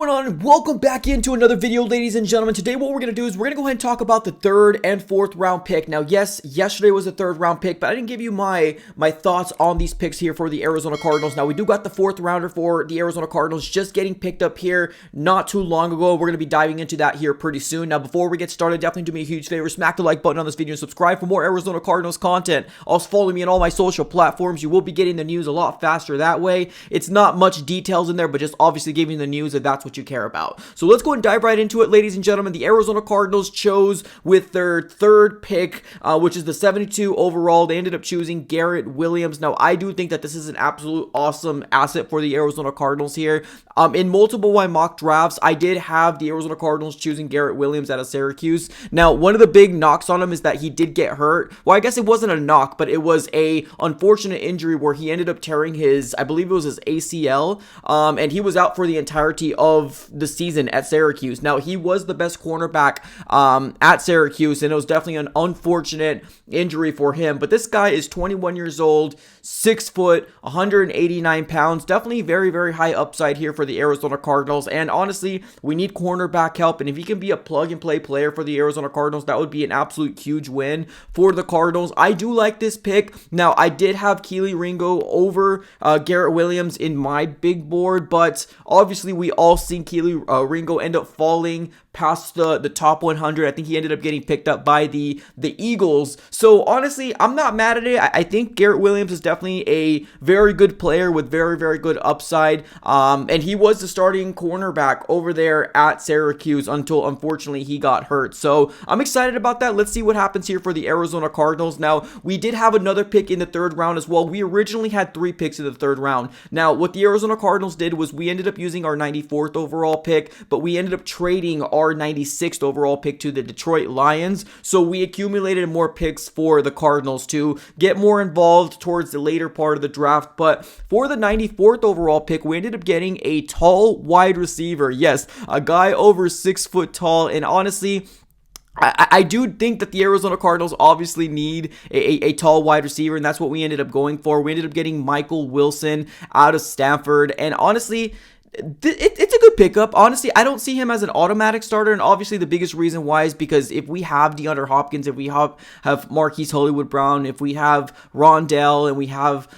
What's going on? Welcome back into another video, ladies and gentlemen. Today what we're going to do is we're going to go ahead and talk about the third and fourth round pick. Now, yes, yesterday was the third round pick, but I didn't give you my thoughts on these picks here for the Arizona Cardinals. Now, we do got the fourth rounder for the Arizona Cardinals just getting picked up here not too long ago. We're going to be diving into that here pretty soon. Now, before we get started, definitely do me a huge favor. Smack the like button on this video and subscribe for more Arizona Cardinals content. Also, follow me on all my social platforms. You will be getting the news a lot faster that way. It's not much details in there, but just obviously giving you the news if that's what you care about. So let's go and dive right into it, ladies and gentlemen. The Arizona Cardinals chose with their third pick, which is the 72 overall. They ended up choosing Garrett Williams. Now, I do think that this is an absolute awesome asset for the Arizona Cardinals here. In multiple my mock drafts, I did have the Arizona Cardinals choosing Garrett Williams out of Syracuse. Now, one of the big knocks on him is that he did get hurt. Well, I guess it wasn't a knock, but it was a unfortunate injury where he ended up tearing his, I believe it was his ACL, and he was out for the entirety of the season at Syracuse. Now, he was the best cornerback at Syracuse, and it was definitely an unfortunate injury for him. But this guy is 21 years old, 6 foot, 189 pounds. Definitely very, very high upside here for the Arizona Cardinals. And honestly, we need cornerback help. And if he can be a plug-and-play player for the Arizona Cardinals, that would be an absolute huge win for the Cardinals. I do like this pick. Now, I did have Kelee Ringo over Garrett Williams in my big board, but obviously we all seen Kelee Ringo end up falling past the top 100. I think he ended up getting picked up by the Eagles. So honestly, I'm not mad at it. I think Garrett Williams is definitely a very good player with very, very good upside. And he was the starting cornerback over there at Syracuse until unfortunately he got hurt. So I'm excited about that. Let's see what happens here for the Arizona Cardinals. Now, we did have another pick in the third round as well. We originally had 3 picks in the third round. Now, what the Arizona Cardinals did was we ended up using our 94th overall pick, but we ended up trading our 96th overall pick to the Detroit Lions. So we accumulated more picks for the Cardinals to get more involved towards the later part of the draft. But for the 94th overall pick, we ended up getting a tall wide receiver. Yes, a guy over 6 foot tall. And honestly, I do think that the Arizona Cardinals obviously need a tall wide receiver, and that's what we ended up going for. We ended up getting Michael Wilson out of Stanford, and honestly, it's a good pickup. Honestly, I don't see him as an automatic starter, and obviously the biggest reason why is because if we have DeAndre Hopkins, if we have Marquise Hollywood Brown, if we have Rondell, and we have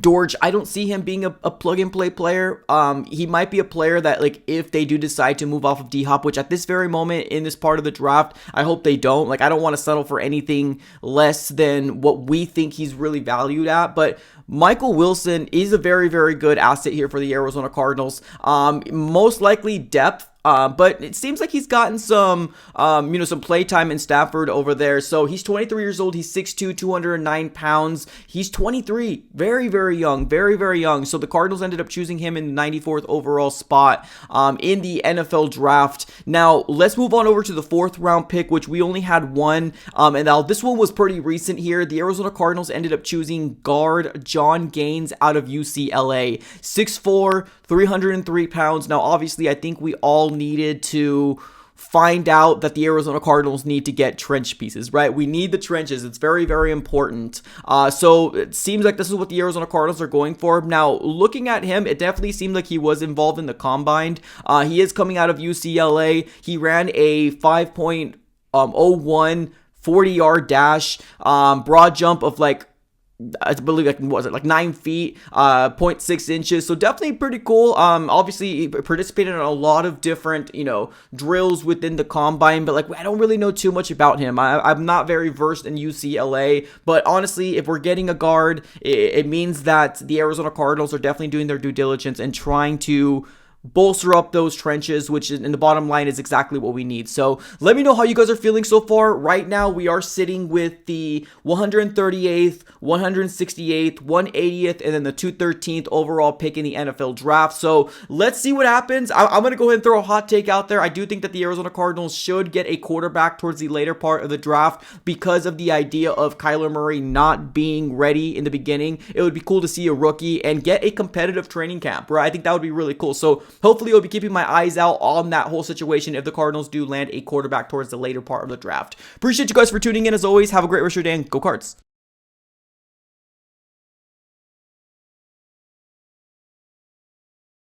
George, I don't see him being a plug-and-play player. He might be a player that, like, if they do decide to move off of D-Hop, which at this very moment in this part of the draft, I hope they don't. Like, I don't want to settle for anything less than what we think he's really valued at, but Michael Wilson is a very, very good asset here for the Arizona Cardinals. Most likely depth. But it seems like he's gotten some, some play time in Stafford over there. So he's 23 years old. He's 6'2", 209 pounds. He's 23. Very, very young. Very, very young. So the Cardinals ended up choosing him in the 94th overall spot in the NFL draft. Now, let's move on over to the 4th round pick, which we only had one. And now this one was pretty recent here. The Arizona Cardinals ended up choosing guard John Gaines out of UCLA. 6'4", 303 pounds. Now, obviously, I think we all needed to find out that the Arizona Cardinals need to get trench pieces, right? We need the trenches. It's very, very important. So it seems like this is what the Arizona Cardinals are going for. Now, looking at him, it definitely seemed like he was involved in the combine. He is coming out of UCLA. He ran a 5.01 40-yard dash, broad jump of I believe what was it, 9 feet, 0.6 inches. So definitely pretty cool. Obviously he participated in a lot of different, drills within the combine, but I don't really know too much about him. I'm not very versed in UCLA, but honestly, if we're getting a guard, it means that the Arizona Cardinals are definitely doing their due diligence and trying to bolster up those trenches, which in the bottom line is exactly what we need. So let me know how you guys are feeling so far. Right now, we are sitting with the 138th, 168th, 180th, and then the 213th overall pick in the NFL draft. So let's see what happens. I'm going to go ahead and throw a hot take out there. I do think that the Arizona Cardinals should get a quarterback towards the later part of the draft because of the idea of Kyler Murray not being ready in the beginning. It would be cool to see a rookie and get a competitive training camp, right? I think that would be really cool. So hopefully I'll be keeping my eyes out on that whole situation if the Cardinals do land a quarterback towards the later part of the draft. Appreciate you guys for tuning in as always. Have a great rest of your day and go Cards.